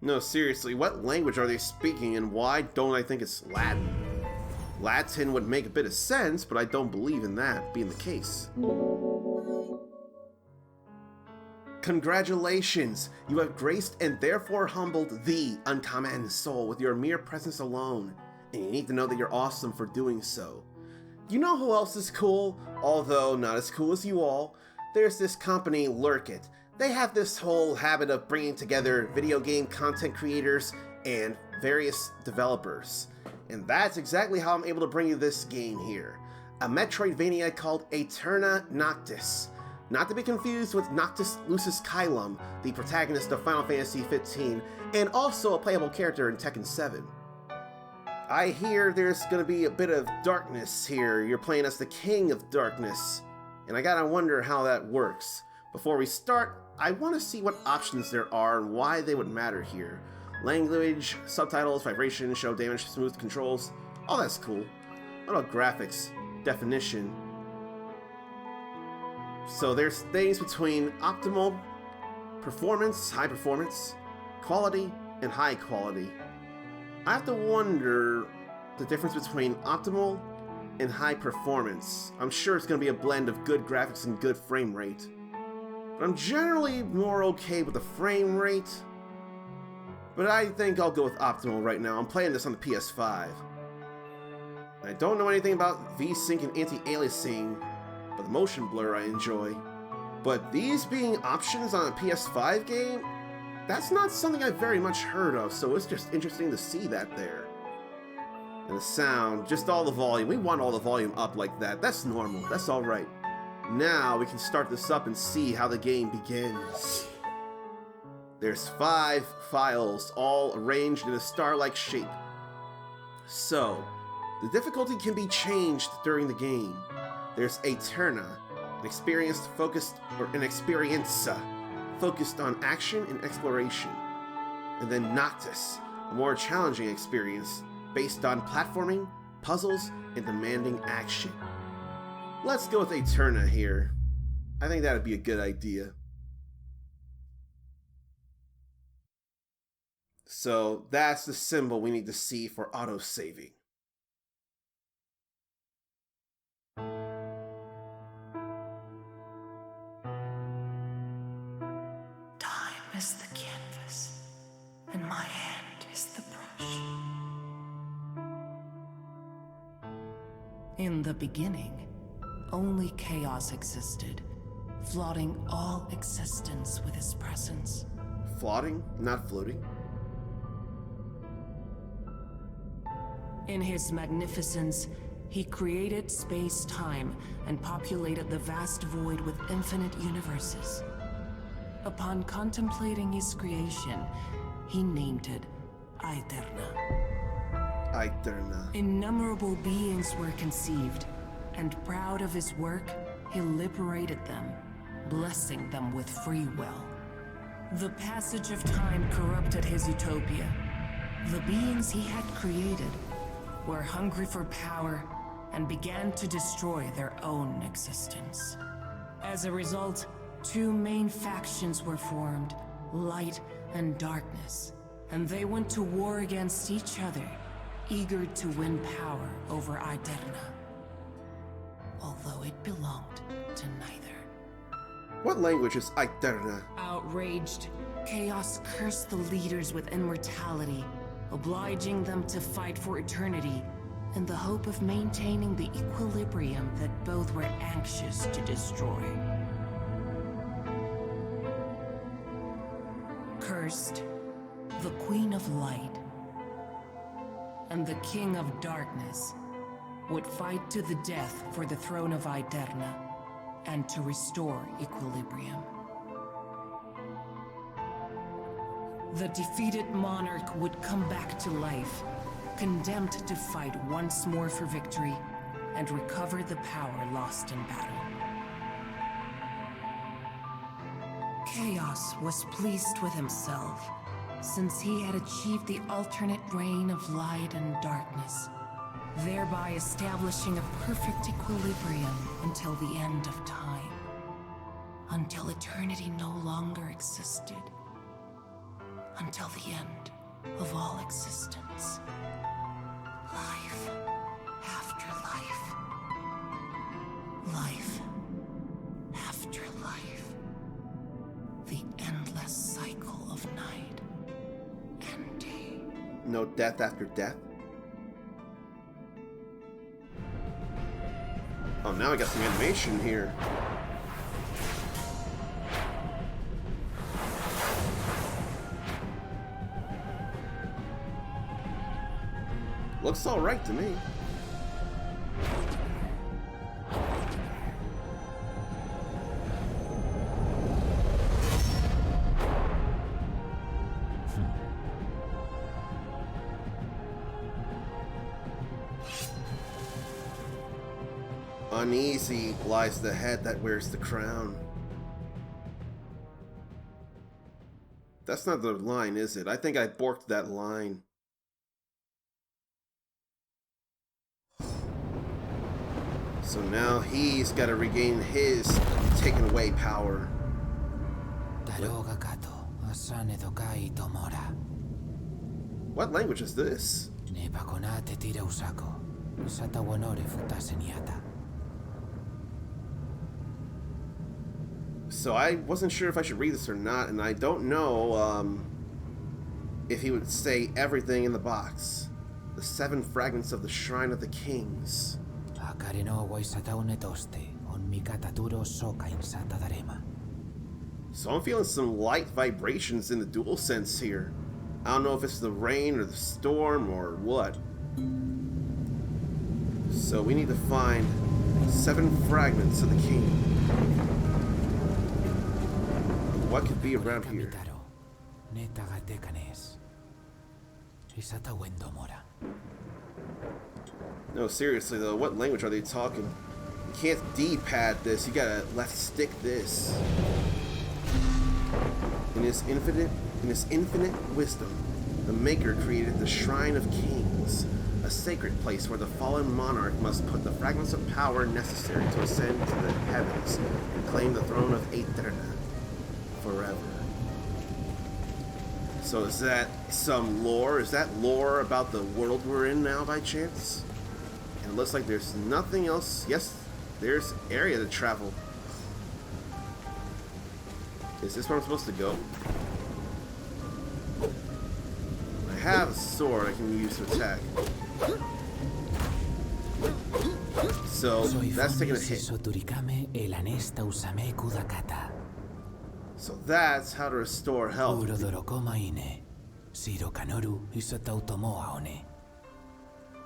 No, seriously, what language are they speaking and why don't I think it's Latin? Latin would make a bit of sense, but I don't believe in that being the case. Congratulations! You have graced and therefore humbled the uncommon soul with your mere presence alone, and you need to know that you're awesome for doing so. You know who else is cool? Although not as cool as you all. There's this company, LURKIT. They have this whole habit of bringing together video game content creators and various developers. And that's exactly how I'm able to bring you this game here. A Metroidvania called Aeterna Noctis. Not to be confused with Noctis Lucis Caelum, the protagonist of Final Fantasy XV, and also a playable character in Tekken 7. I hear there's gonna be a bit of darkness here. You're playing as the King of Darkness, and I gotta wonder how that works. Before we start, I want to see what options there are and why they would matter here. Language, subtitles, vibration, show damage, smooth controls, all that's cool. What about graphics, definition? So there's things between optimal, performance, high performance, quality, and high quality. I have to wonder the difference between optimal and high performance. I'm sure it's going to be a blend of good graphics and good frame rate. But I'm generally more okay with the frame rate. But I think I'll go with optimal right now. I'm playing this on the PS5. I don't know anything about V-Sync and anti-aliasing, but the motion blur I enjoy. But these being options on a PS5 game, that's not something I've very much heard of, so it's just interesting to see that there. And the sound, just all the volume. We want all the volume up like that. That's normal. That's alright. Now we can start this up and see how the game begins. There's 5 files, all arranged in a star-like shape. So, the difficulty can be changed during the game. There's Aeterna, an experience focused on action and exploration. And then Noctis, a more challenging experience based on platforming, puzzles, and demanding action. Let's go with Aeterna here. I think that would be a good idea. So that's the symbol we need to see for auto-saving. Time is the canvas, and my hand is the brush. In the beginning, only chaos existed, flooding all existence with his presence. Floating, not floating. In his magnificence, he created space-time and populated the vast void with infinite universes. Upon contemplating his creation, he named it Aeterna. Aeterna. Innumerable beings were conceived, and proud of his work, he liberated them, blessing them with free will. The passage of time corrupted his utopia. The beings he had created were hungry for power and began to destroy their own existence. As a result, 2 main factions were formed, light and darkness, and they went to war against each other, eager to win power over Aeterna, although it belonged to neither. What language is Aeterna? Outraged, Chaos cursed the leaders with immortality, obliging them to fight for eternity in the hope of maintaining the equilibrium that both were anxious to destroy. Cursed, the Queen of Light and the King of Darkness would fight to the death for the throne of Aeterna and to restore equilibrium. The defeated monarch would come back to life, condemned to fight once more for victory and recover the power lost in battle. Chaos was pleased with himself, since he had achieved the alternate reign of light and darkness, thereby establishing a perfect equilibrium until the end of time, until eternity no longer existed. until the end of all existence. Life after life. Life after life. The endless cycle of night and day. No death after death? Oh, now I got some animation here. Looks alright to me. Uneasy lies the head that wears the crown. That's not the line, is it? I think I borked that line. So now he's got to regain his taken away power. What language is this? So I wasn't sure if I should read this or not, and I don't know if he would say everything in the box. The 7 fragments of the Shrine of the Kings. So I'm feeling some light vibrations in the dual sense here. I don't know if it's the rain or the storm or what. So we need to find 7 fragments of the king. What could be around here? No, seriously though, what language are they talking? You can't D-pad this, you gotta left stick this. In his infinite wisdom, the Maker created the Shrine of Kings, a sacred place where the fallen monarch must put the fragments of power necessary to ascend to the heavens and claim the throne of Aeterna forever. So is that some lore? Is that lore about the world we're in now by chance? And it looks like there's nothing else. Yes, there's area to travel. Is this where I'm supposed to go? I have a sword I can use to attack. So that's taking a hit. So that's how to restore health.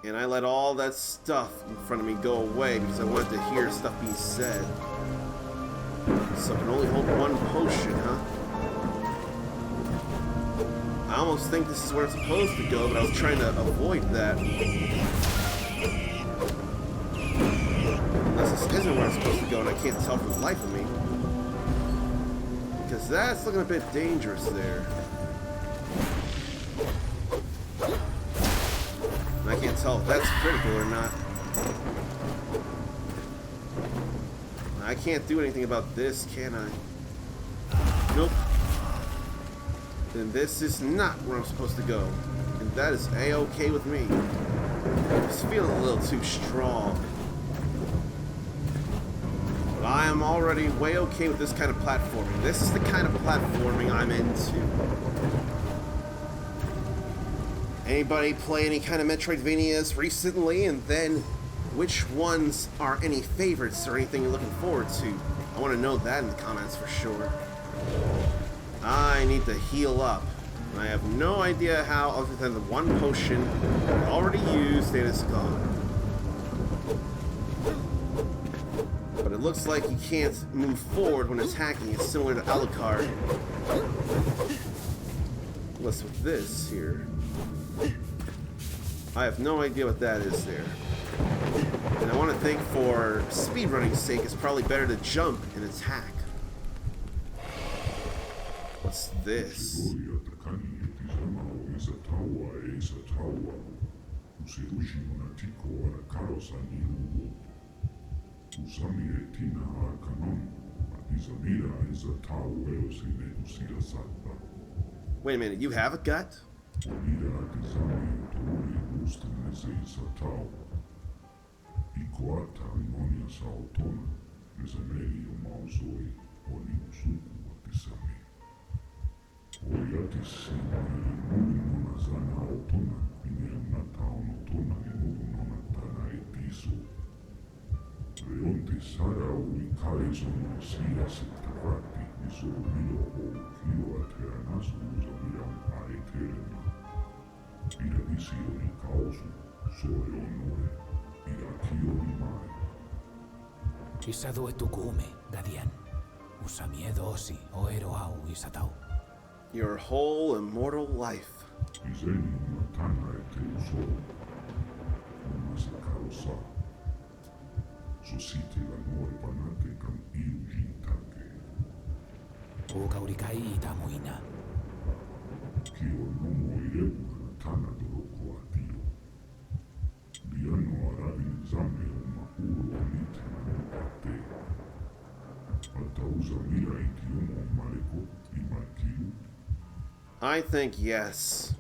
And I let all that stuff in front of me go away because I wanted to hear stuff being said. So I can only hold 1 potion, huh? I almost think this is where it's supposed to go, but I was trying to avoid that. Unless this isn't where it's supposed to go and I can't tell for the life of me. Because that's looking a bit dangerous there. And I can't tell if that's critical or not. I can't do anything about this, can I? Nope. Then this is not where I'm supposed to go. And that is A-okay with me. I'm just feeling a little too strong. But I am already way okay with this kind of platforming. This is the kind of platforming I'm into. Anybody play any kind of Metroidvanias recently? And then which ones are any favorites or anything you're looking forward to? I want to know that in the comments for sure. I need to heal up. And I have no idea how other than the 1 potion I already used and it's gone. But it looks like you can't move forward when attacking. It's similar to Alucard. What's with this here? I have no idea what that is there. And I want to think for speedrunning's sake, it's probably better to jump and attack. What's this? Wait a minute, you have a gut? Isadu etukume, Gadian. Usamiedosi oero au isatau. Your whole immortal life. Ukaurikai itamuina. I think yes.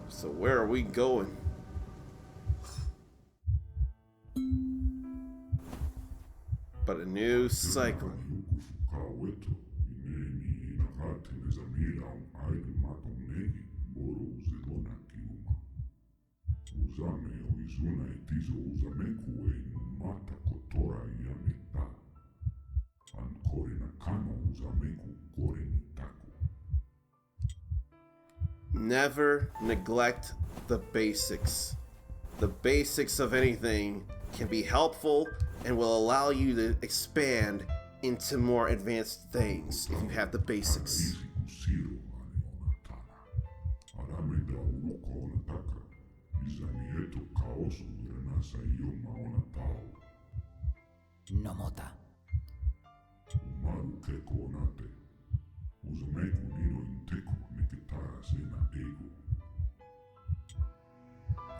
So where are we going? But a new cycle. Never neglect the basics. The basics of anything can be helpful and will allow you to expand into more advanced things if you have the basics. Nomota.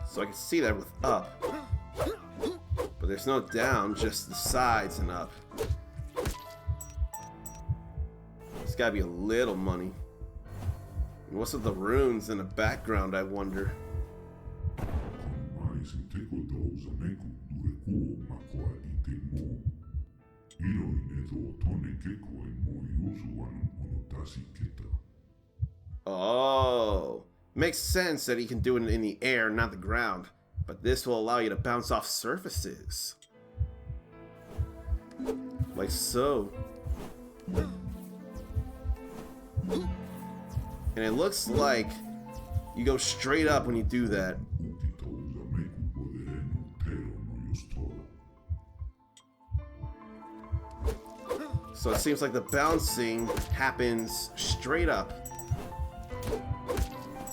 So I can see that with up. But there's no down, just the sides and up. There's gotta be a little money. And what's with the runes in the background, I wonder? Oh, makes sense that he can do it in the air, not the ground. But this will allow you to bounce off surfaces. Like so. And it looks like you go straight up when you do that. So it seems like the bouncing happens straight up.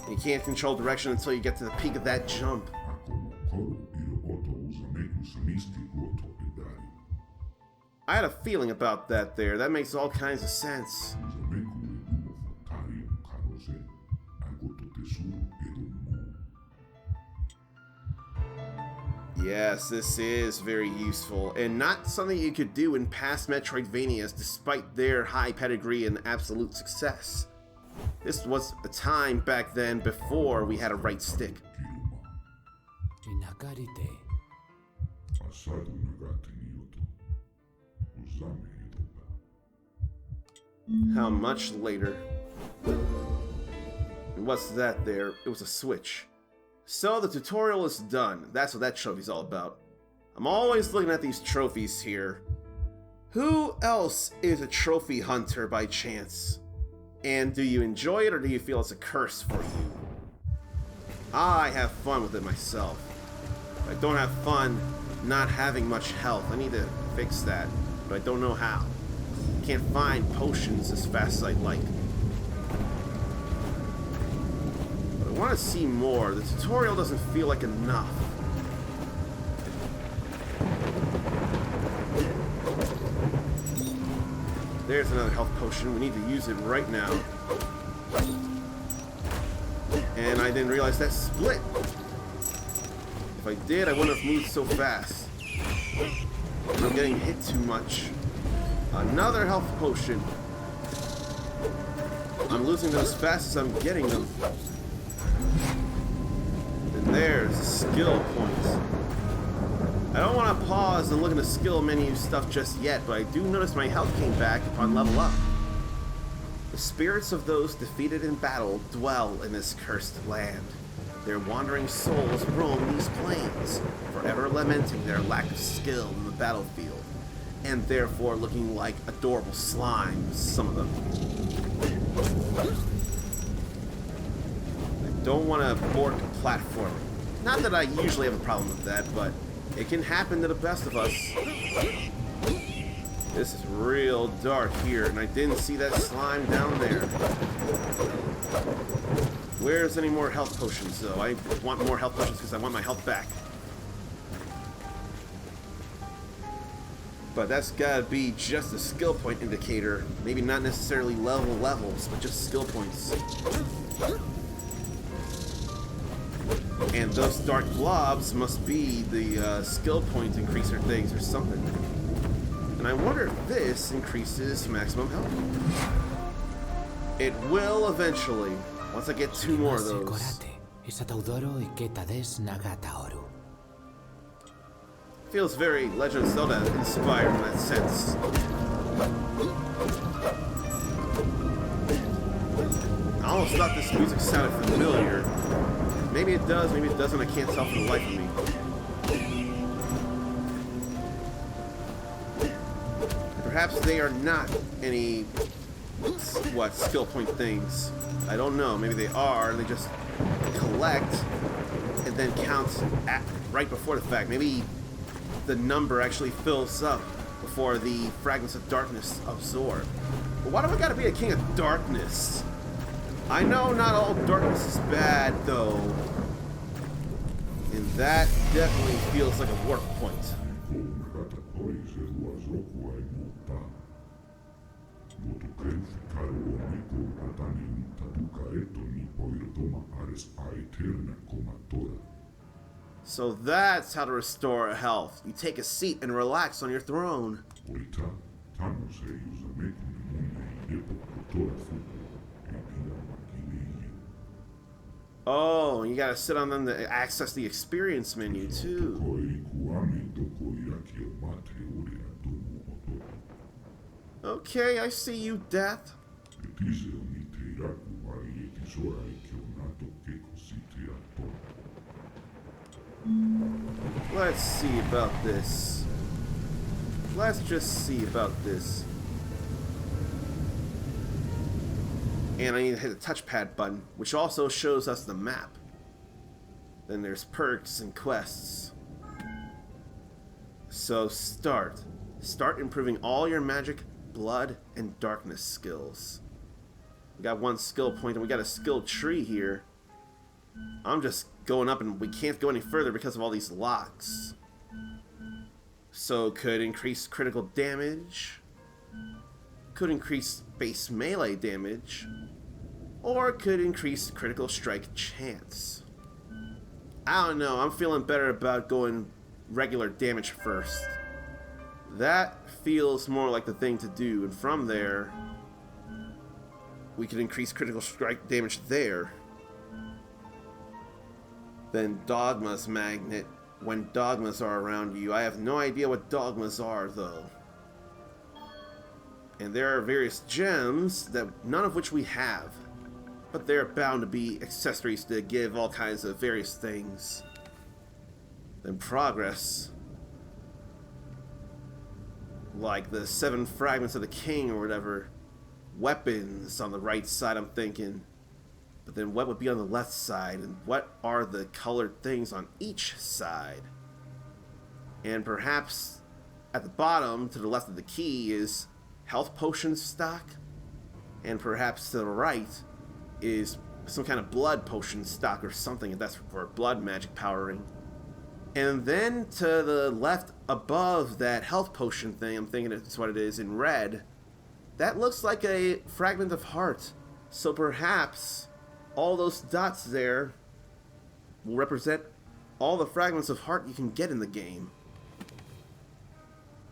You can't control direction until you get to the peak of that jump. I had a feeling about that there. That makes all kinds of sense. Yes, this is very useful, and not something you could do in past Metroidvanias despite their high pedigree and absolute success. This was a time back then before we had a right stick. How much later? And what's that there? It was a switch. So the tutorial is done. That's what that trophy's all about. I'm always looking at these trophies here. Who else is a trophy hunter by chance? And do you enjoy it or do you feel it's a curse for you? I have fun with it myself. I don't have fun not having much health. I need to fix that, but I don't know how. I can't find potions as fast as I'd like. But I want to see more. The tutorial doesn't feel like enough. There's another health potion. We need to use it right now. And I didn't realize that split. If I did, I wouldn't have moved so fast. I'm getting hit too much. Another health potion. I'm losing them as fast as I'm getting them. And there's a skill point. I don't want to pause and look at the skill menu stuff just yet, but I do notice my health came back upon level up. The spirits of those defeated in battle dwell in this cursed land. Their wandering souls roam these plains, forever lamenting their lack of skill in the battlefield, and therefore looking like adorable slimes, some of them. I don't want to bork platforming. Not that I usually have a problem with that, but it can happen to the best of us. This is real dark here, and I didn't see that slime down there. Where's any more health potions, though? I want more health potions because I want my health back. But that's gotta be just a skill point indicator. Maybe not necessarily levels, but just skill points. And those dark blobs must be the skill point increaser things or something. And I wonder if this increases maximum health. It will eventually, once I get 2 more of those. Feels very Legend of Zelda inspired in that sense. I almost thought this music sounded familiar. Maybe it does, maybe it doesn't, I can't tell for the life of me. Perhaps they are not any, skill point things. I don't know, maybe they are, and they just collect and then count right before the fact. Maybe the number actually fills up before the fragments of darkness absorb. But why do I gotta be a king of darkness? I know not all darkness is bad, though. And that definitely feels like a work point. So that's how to restore health. You take a seat and relax on your throne. Oh, you gotta sit on them to access the experience menu too. Okay, I see you, Death. Let's see about this. Let's just see about this. And I need to hit the touchpad button, which also shows us the map. Then there's perks and quests. So start improving all your magic, blood, and darkness skills. We got 1 skill point and we got a skill tree here. I'm just going up and we can't go any further because of all these locks. So could increase critical damage, could increase base melee damage, or could increase critical strike chance. I don't know, I'm feeling better about going regular damage first. That feels more like the thing to do, and from there we could increase critical strike damage there. Then Dogma's Magnet, when dogmas are around you. I have no idea what dogmas are, though. And there are various gems, that none of which we have. But they're bound to be accessories to give all kinds of various things. Then progress. Like the 7 fragments of the king or whatever. Weapons on the right side, I'm thinking. But then what would be on the left side? And what are the colored things on each side? And perhaps at the bottom, to the left of the key, is health potion stock. And perhaps to the right is some kind of blood potion stock or something, if that's for blood magic powering. And then to the left above that health potion thing, I'm thinking it's what it is in red, that looks like a fragment of heart. So perhaps all those dots there will represent all the fragments of heart you can get in the game.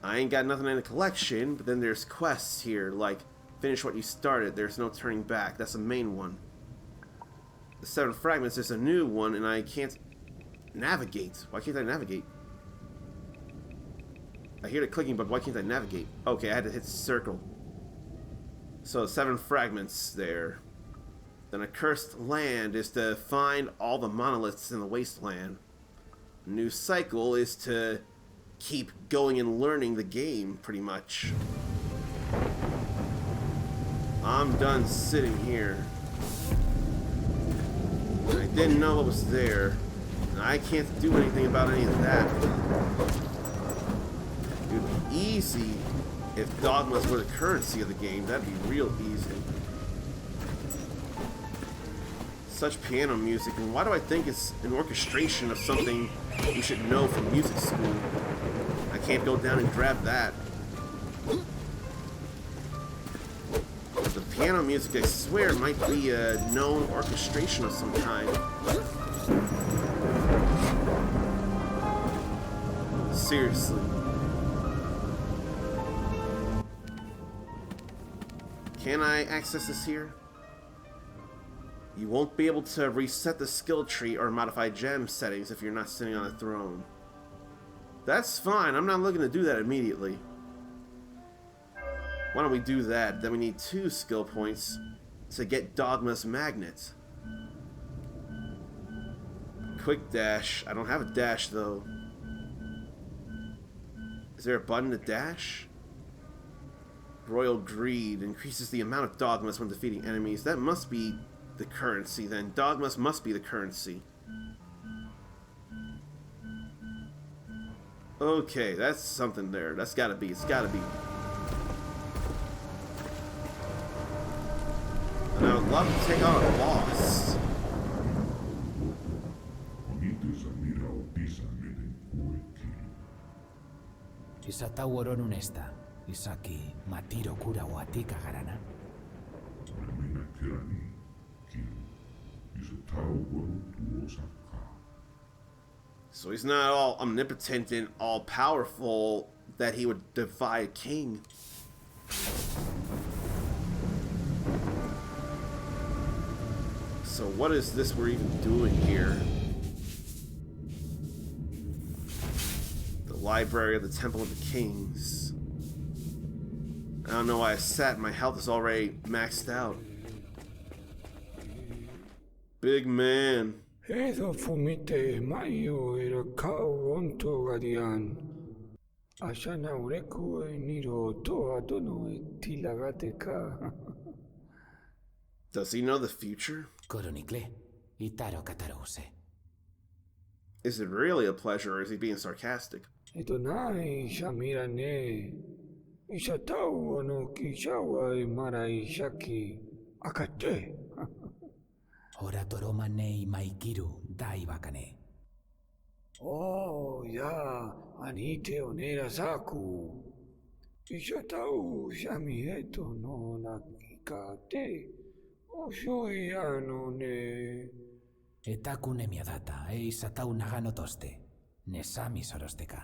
I ain't got nothing in the collection, but then there's quests here, like finish what you started, there's no turning back. That's the main one. The 7 fragments is a new one, and I can't navigate. Why can't I navigate? I hear the clicking, but why can't I navigate? Okay, I had to hit circle. So 7 fragments there. Then a cursed land is to find all the monoliths in the wasteland. A new cycle is to keep going and learning the game, pretty much. I'm done sitting here. I didn't know what was there. And I can't do anything about any of that. It would be easy if dogmas were the currency of the game. That'd be real easy. Such piano music, and why do I think it's an orchestration of something you should know from music school? I can't go down and grab that. The piano music, I swear, might be a known orchestration of some kind. Seriously. Can I access this here? You won't be able to reset the skill tree or modify gem settings if you're not sitting on a throne. That's fine, I'm not looking to do that immediately. Why don't we do that? Then we need 2 skill points to get Dogma's Magnet. Quick dash. I don't have a dash though. Is there a button to dash? Royal Greed increases the amount of Dogmas when defeating enemies. That must be the currency then. Dogmas must be the currency. Okay, that's something there. That's gotta be. It's gotta be. And I would love to take on a boss. Isatau oron esta. Isaki matiro kura watika garana. So he's not all omnipotent and all powerful that he would defy a king. So what is this we're even doing here? The Library of the Temple of the Kings. I don't know why I sat. My health is already maxed out. Big man. Edo fumite mayo era kao onto gadian. Ashana ureku e niro to adono e tilagate ka. Does he know the future? Koronikle. Itaro katarose. Is it really a pleasure or is he being sarcastic? Edonai shamira ne. Ishatau ono kishawa e mara ishaki. Akate. Ora toroma nei maikiru dai bakane. Oh, ya, anite onera saku. Ishatau shamieto no nakikate. Oshoi ano ne. Etaku ne miadata, isatau nagano toste. Nesami sorosteka.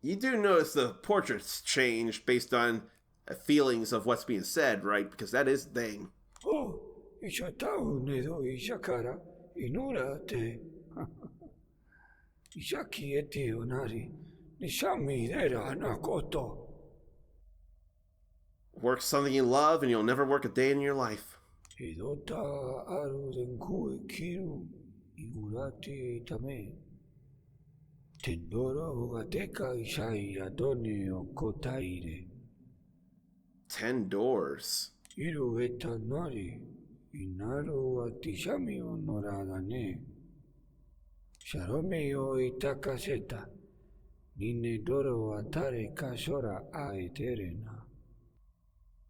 You do notice the portraits change based on feelings of what's being said, right? Because that is the thing. Oh, Ishatau nedo ishakara inura te. Ishaki eti onari. Nishami dera nakoto. Work something you love and you'll never work a day in your life. Idota aru denku e kiru. Igurati tame. Tendora ugateka ishai adone o kotaire. 10 doors. Iru eta nori. Inaru atishami onorada ne. Sharome o itakaseta. Nine doro atare kashora a Aeterna.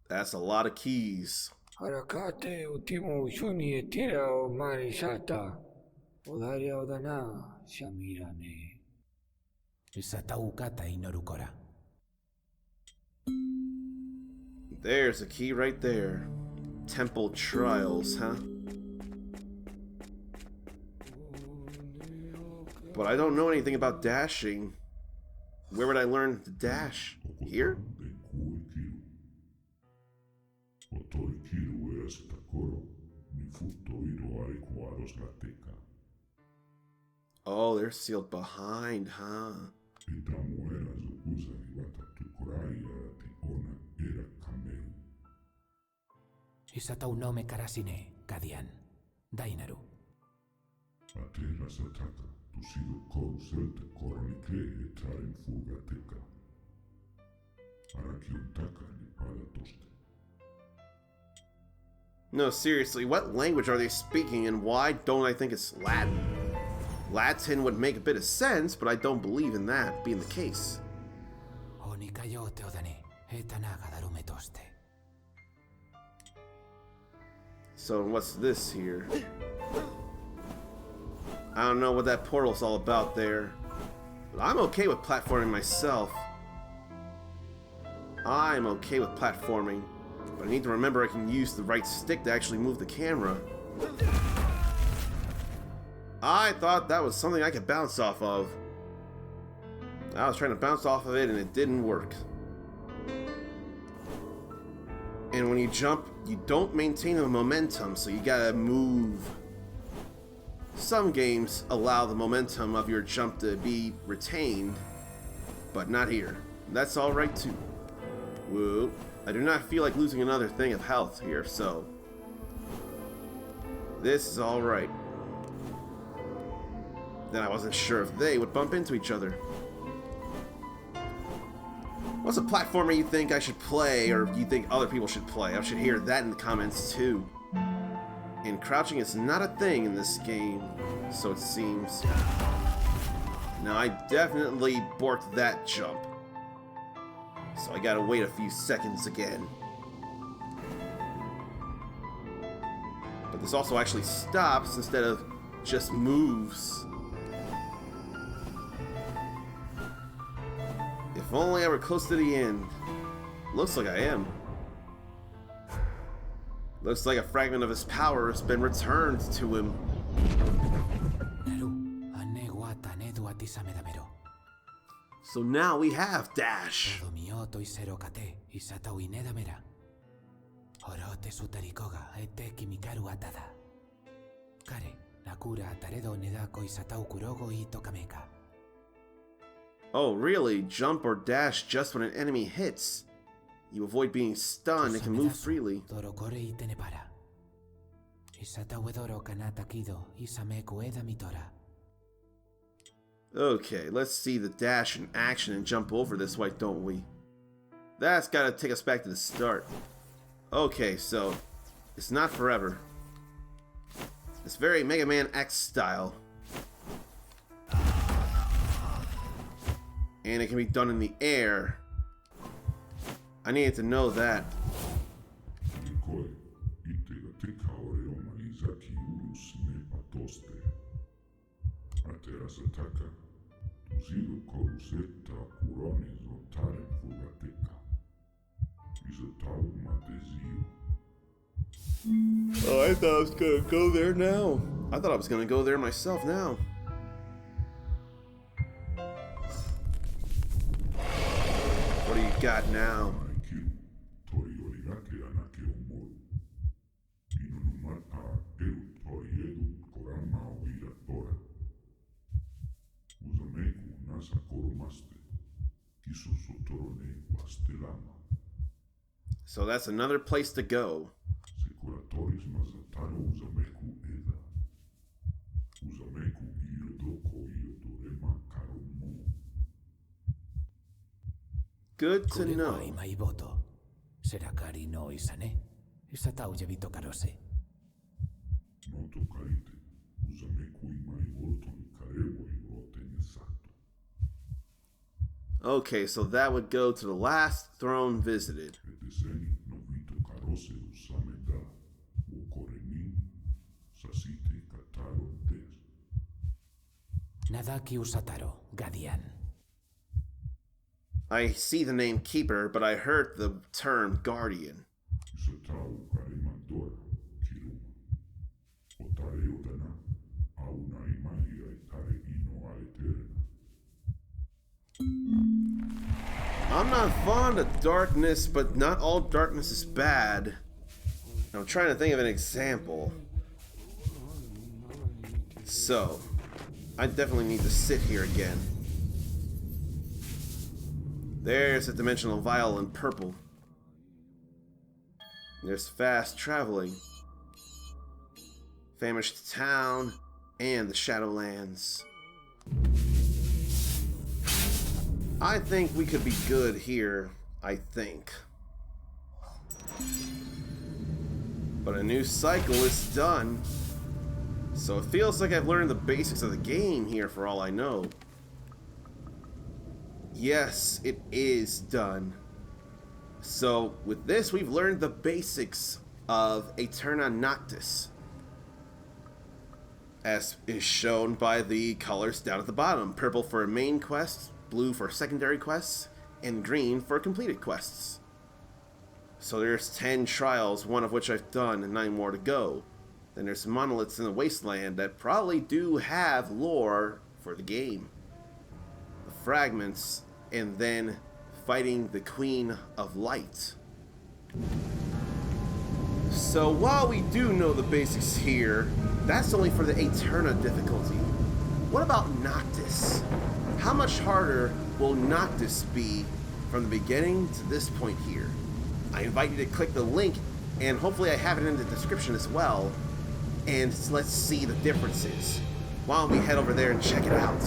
That's a lot of keys. Harakate ultimo shuni etira o marisata. Odaria odana shamirane. Isatau kata inorukora. There's a key right there. Temple trials, huh? But I don't know anything about dashing. Where would I learn to dash? Here? Oh, they're sealed behind, huh? Isatau nome karasine, Gadian. Dainaru. No, seriously, what language are they speaking and why don't I think it's Latin? Latin would make a bit of sense, but I don't believe in that being the case. Onikayo teodane, etana gadarume toste. So what's this here? I don't know what that portal's all about there, but I'm okay with platforming myself. I'm okay with platforming, but I need to remember I can use the right stick to actually move the camera. I thought that was something I could bounce off of. I was trying to bounce off of it and it didn't work. And when you jump, you don't maintain the momentum, so you gotta move. Some games allow the momentum of your jump to be retained, but not here. That's alright too. Whoa. I do not feel like losing another thing of health here, so this is alright. Then I wasn't sure if they would bump into each other. What's a platformer you think I should play, or you think other people should play? I should hear that in the comments too. And crouching is not a thing in this game, so it seems. Now I definitely borked that jump, so I gotta wait a few seconds again. But this also actually stops instead of just moves. If only I were close to the end. Looks like I am. Looks like a fragment of his power has been returned to him. So now we have Dash. Oh, really? Jump or dash just when an enemy hits. You avoid being stunned and can move freely. Okay, let's see the dash in action and jump over this way, don't we? That's gotta take us back to the start. Okay, so it's not forever. It's very Mega Man X style. And it can be done in the air. I needed to know that. Oh, I thought I was gonna go there now. I thought I was gonna go there myself now. What do you got now? So that's another place to go. Good to know. Okay, so that would go to the last throne visited. Nadaki Usataro, Gadian. I see the name Keeper, but I heard the term Guardian. I'm not fond of darkness, but not all darkness is bad. I'm trying to think of an example. So, I definitely need to sit here again. There's a dimensional vial in purple. There's fast traveling. Famished town and the Shadowlands. I think we could be good here, I think. But a new cycle is done. So it feels like I've learned the basics of the game here for all I know. Yes, it is done. So with this, we've learned the basics of Aeterna Noctis, as is shown by the colors down at the bottom. Purple for main quests, blue for secondary quests, and green for completed quests. So there's 10 trials, one of which I've done, and 9 more to go. Then there's monoliths in the wasteland that probably do have lore for the game. The fragments, and then fighting the Queen of Light. So while we do know the basics here, that's only for the Aeterna difficulty. What about Noctis? How much harder will Noctis be from the beginning to this point here? I invite you to click the link, and hopefully I have it in the description as well, and let's see the differences. Why don't we head over there and check it out?